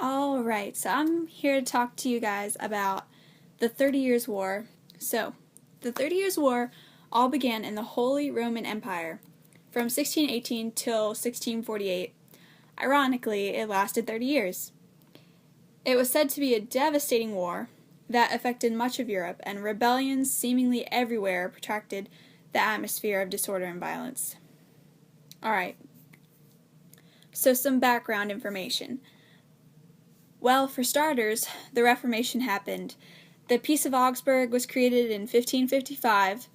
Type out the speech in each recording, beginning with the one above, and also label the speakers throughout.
Speaker 1: Alright, so I'm here to talk to you guys about the 30 Years' War. So, the 30 Years' War all began in the Holy Roman Empire from 1618 till 1648. Ironically, it lasted 30 years. It was said to be a devastating war that affected much of Europe, and rebellions seemingly everywhere protracted the atmosphere of disorder and violence. Alright, so some background information. Well, for starters, the Reformation happened. The Peace of Augsburg was created in 1555,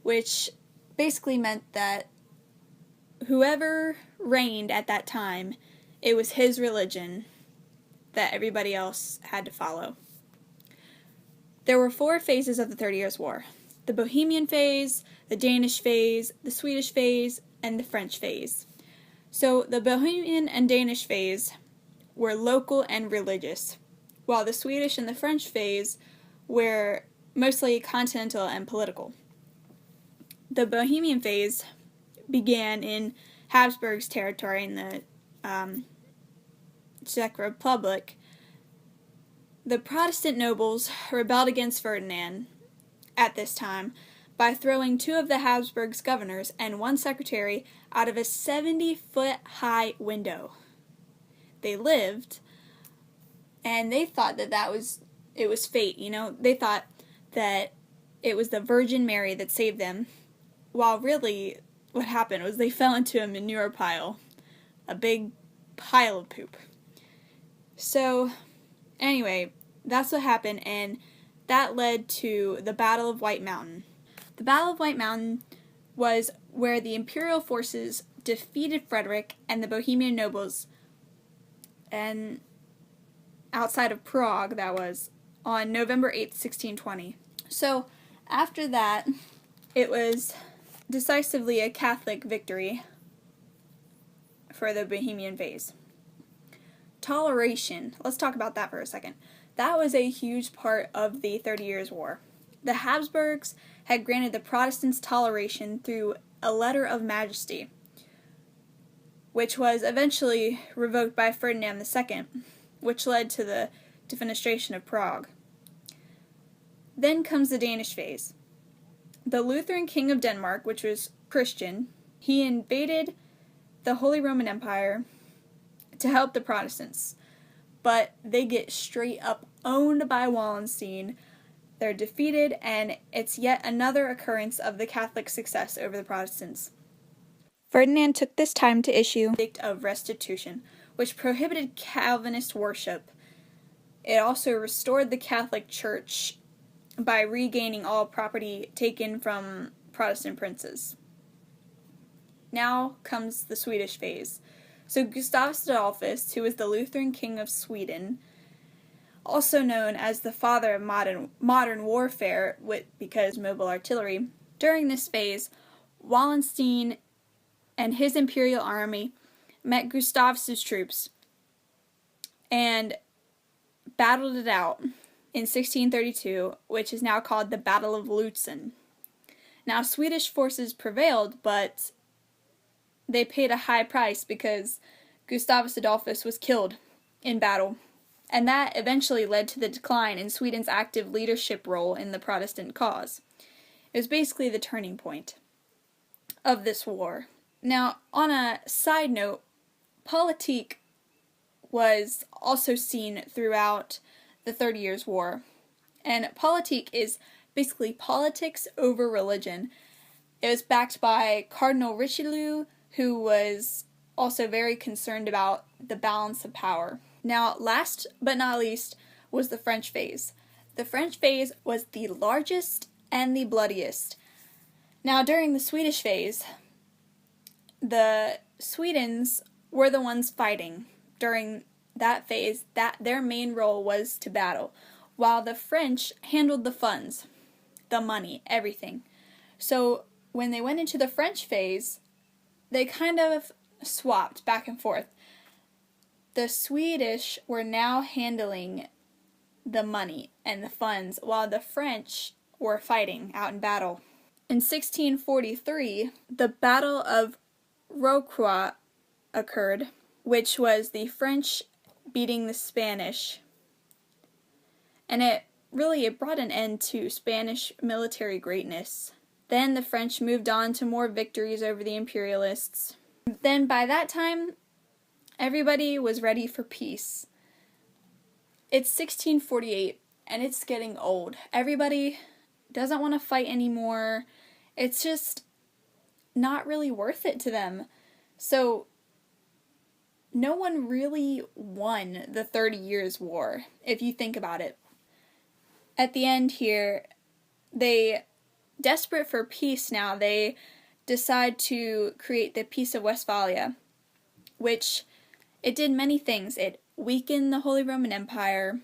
Speaker 1: which basically meant that whoever reigned at that time, it was his religion that everybody else had to follow. There were 4 phases of the 30 Years' War: the Bohemian phase, the Danish phase, the Swedish phase, and the French phase. So the Bohemian and Danish phase were local and religious, while the Swedish and the French phase were mostly continental and political. The Bohemian phase began in Habsburg's territory in the Czech Republic. The Protestant nobles rebelled against Ferdinand at this time by throwing 2 of the Habsburg's governors and 1 secretary out of a 70-foot-high window. They lived, and they thought that it was fate, They thought that it was the Virgin Mary that saved them, while really what happened was they fell into a manure pile, a big pile of poop. So, anyway, that's what happened, and that led to the Battle of White Mountain. The Battle of White Mountain was where the imperial forces defeated Frederick and the Bohemian nobles, and outside of Prague, that was on November 8th, 1620. So, after that, it was decisively a Catholic victory for the Bohemian phase. Toleration. Let's talk about that for a second. That was a huge part of the 30 Years' War. The Habsburgs had granted the Protestants toleration through a letter of majesty, which was eventually revoked by Ferdinand II, which led to the Defenestration of Prague. Then comes the Danish phase. The Lutheran king of Denmark, which was Christian, he invaded the Holy Roman Empire to help the Protestants, but they get straight up owned by Wallenstein. They're defeated, and it's yet another occurrence of the Catholic success over the Protestants. Ferdinand took this time to issue the Edict of Restitution, which prohibited Calvinist worship. It also restored the Catholic Church by regaining all property taken from Protestant princes. Now comes the Swedish phase. So Gustavus Adolphus, who was the Lutheran king of Sweden, also known as the father of modern warfare because mobile artillery, during this phase, Wallenstein and his imperial army met Gustavus's troops and battled it out in 1632, which is now called the Battle of Lutzen. Now, Swedish forces prevailed, but they paid a high price because Gustavus Adolphus was killed in battle, and that eventually led to the decline in Sweden's active leadership role in the Protestant cause. It was basically the turning point of this war. Now, on a side note, politique was also seen throughout the 30 Years' War, and politique is basically politics over religion. It was backed by Cardinal Richelieu, who was also very concerned about the balance of power. Now, last but not least was the French phase. The French phase was the largest and the bloodiest. Now, during the Swedish phase, the Swedes were the ones fighting. During that phase, their main role was to battle, while the French handled the funds, the money, everything. So, when they went into the French phase, they kind of swapped back and forth. The Swedish were now handling the money and the funds, while the French were fighting out in battle. In 1643, the Battle of Rocroi occurred, which was the French beating the Spanish. And it brought an end to Spanish military greatness. Then the French moved on to more victories over the imperialists. Then by that time, everybody was ready for peace. It's 1648, and it's getting old. Everybody doesn't want to fight anymore. It's just not really worth it to them. So no one really won the 30 Years' War, if you think about it. At the end here, desperate for peace now, they decide to create the Peace of Westphalia, which it did many things. It weakened the Holy Roman Empire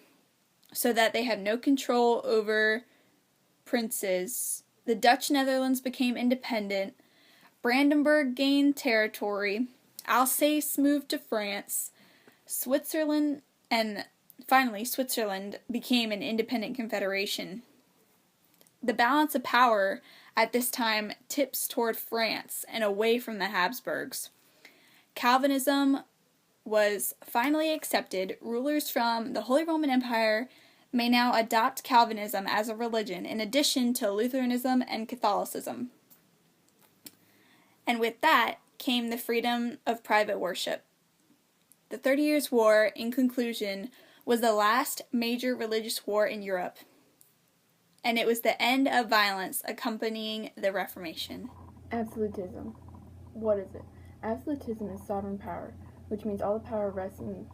Speaker 1: so that they had no control over princes. The Dutch Netherlands became independent. Brandenburg gained territory. Alsace moved to France. Switzerland became an independent confederation. The balance of power at this time tips toward France and away from the Habsburgs. Calvinism was finally accepted. Rulers from the Holy Roman Empire may now adopt Calvinism as a religion in addition to Lutheranism and Catholicism. And with that came the freedom of private worship. The 30 Years' War, in conclusion, was the last major religious war in Europe, and it was the end of violence accompanying the Reformation.
Speaker 2: Absolutism. What is it? Absolutism is sovereign power, which means all the power rests in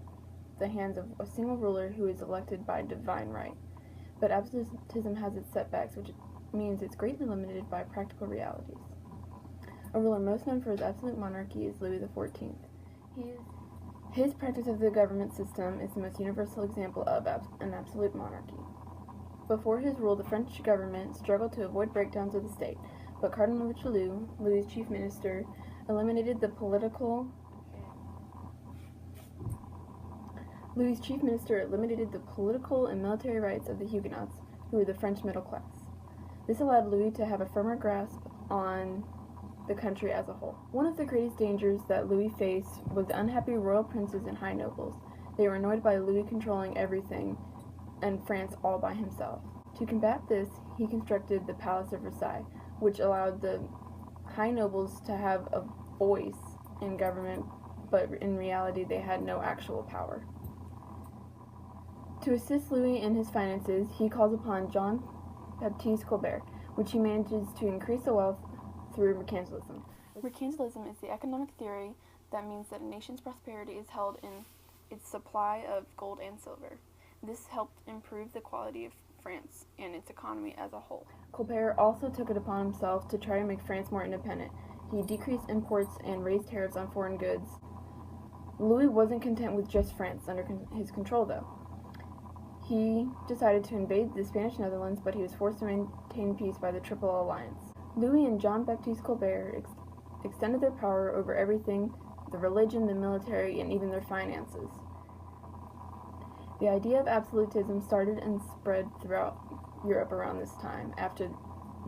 Speaker 2: the hands of a single ruler who is elected by divine right. But absolutism has its setbacks, which means it's greatly limited by practical realities. A ruler most known for his absolute monarchy is Louis XIV. His practice of the government system is the most universal example of an absolute monarchy. Before his rule, the French government struggled to avoid breakdowns of the state, but Cardinal Richelieu, Louis's chief minister, eliminated the political and military rights of the Huguenots, who were the French middle class. This allowed Louis to have a firmer grasp on the country as a whole. One of the greatest dangers that Louis faced was the unhappy royal princes and high nobles. They were annoyed by Louis controlling everything and France all by himself. To combat this, he constructed the Palace of Versailles, which allowed the high nobles to have a voice in government, but in reality they had no actual power. To assist Louis in his finances, he calls upon Jean-Baptiste Colbert, which he manages to increase the wealth through mercantilism. Mercantilism is the economic theory that means that a nation's prosperity is held in its supply of gold and silver. This helped improve the quality of France and its economy as a whole. Colbert also took it upon himself to try to make France more independent. He decreased imports and raised tariffs on foreign goods. Louis wasn't content with just France under his control, though. He decided to invade the Spanish Netherlands, but he was forced to maintain peace by the Triple Alliance. Louis and Jean-Baptiste Colbert extended their power over everything, the religion, the military, and even their finances. The idea of absolutism started and spread throughout Europe around this time, after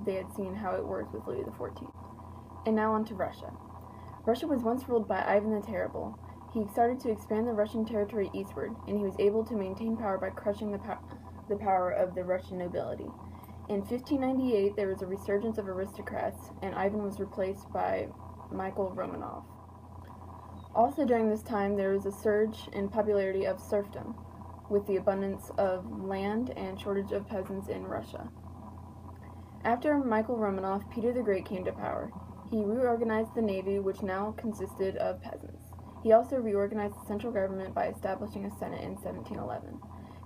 Speaker 2: they had seen how it worked with Louis XIV. And now on to Russia. Russia was once ruled by Ivan the Terrible. He started to expand the Russian territory eastward, and he was able to maintain power by crushing the power of the Russian nobility. In 1598, there was a resurgence of aristocrats, and Ivan was replaced by Michael Romanov. Also during this time, there was a surge in popularity of serfdom, with the abundance of land and shortage of peasants in Russia. After Michael Romanov, Peter the Great came to power. He reorganized the navy, which now consisted of peasants. He also reorganized the central government by establishing a senate in 1711.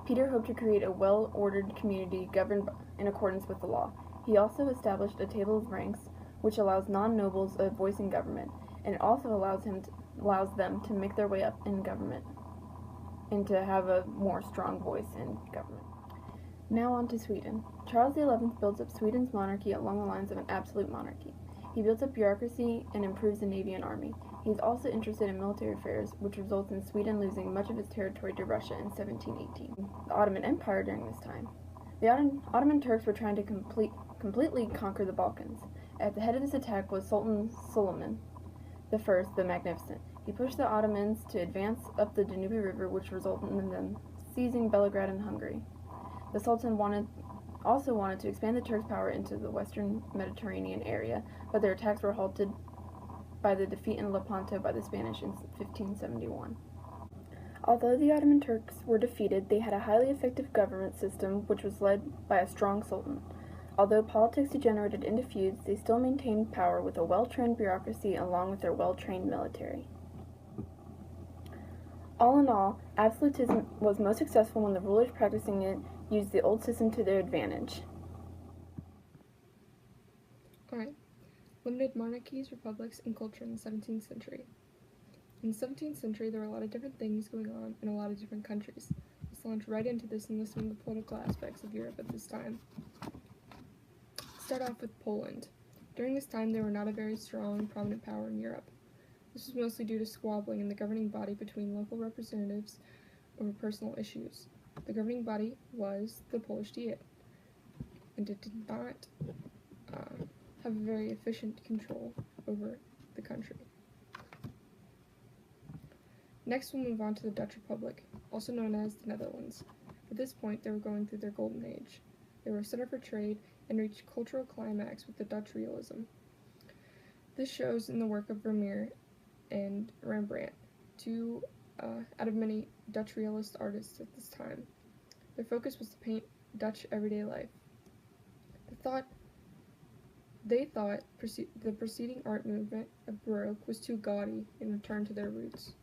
Speaker 2: Peter hoped to create a well-ordered community governed in accordance with the law. He also established a table of ranks, which allows non-nobles a voice in government, and it also allows them to make their way up in government and to have a more strong voice in government. Now on to Sweden. Charles XI builds up Sweden's monarchy along the lines of an absolute monarchy. He builds up bureaucracy and improves the navy and army. He is also interested in military affairs, which results in Sweden losing much of its territory to Russia in 1718. The Ottoman Empire during this time. The Ottoman Turks were trying to completely conquer the Balkans. At the head of this attack was Sultan Suleiman I the Magnificent. He pushed the Ottomans to advance up the Danube River, which resulted in them seizing Belgrade and Hungary. The Sultan also wanted to expand the Turks' power into the western Mediterranean area, but their attacks were halted by the defeat in Lepanto by the Spanish in 1571. Although the Ottoman Turks were defeated, they had a highly effective government system which was led by a strong sultan. Although politics degenerated into feuds, they still maintained power with a well-trained bureaucracy along with their well-trained military. All in all, absolutism was most successful when the rulers practicing it used the old system to their advantage.
Speaker 3: Alright, limited monarchies, republics, and culture in the 17th century. In the 17th century, there were a lot of different things going on in a lot of different countries. Let's launch right into this and list some of the political aspects of Europe at this time. Start off with Poland. During this time, they were not a very strong, prominent power in Europe. This was mostly due to squabbling in the governing body between local representatives over personal issues. The governing body was the Polish Diet, and it did not have a very efficient control over the country. Next, we'll move on to the Dutch Republic, also known as the Netherlands. At this point, they were going through their golden age. They were a center for trade and reached cultural climax with the Dutch realism. This shows in the work of Vermeer and Rembrandt, two out of many Dutch realist artists at this time. Their focus was to paint Dutch everyday life. They thought the preceding art movement of Baroque was too gaudy and returned to their roots.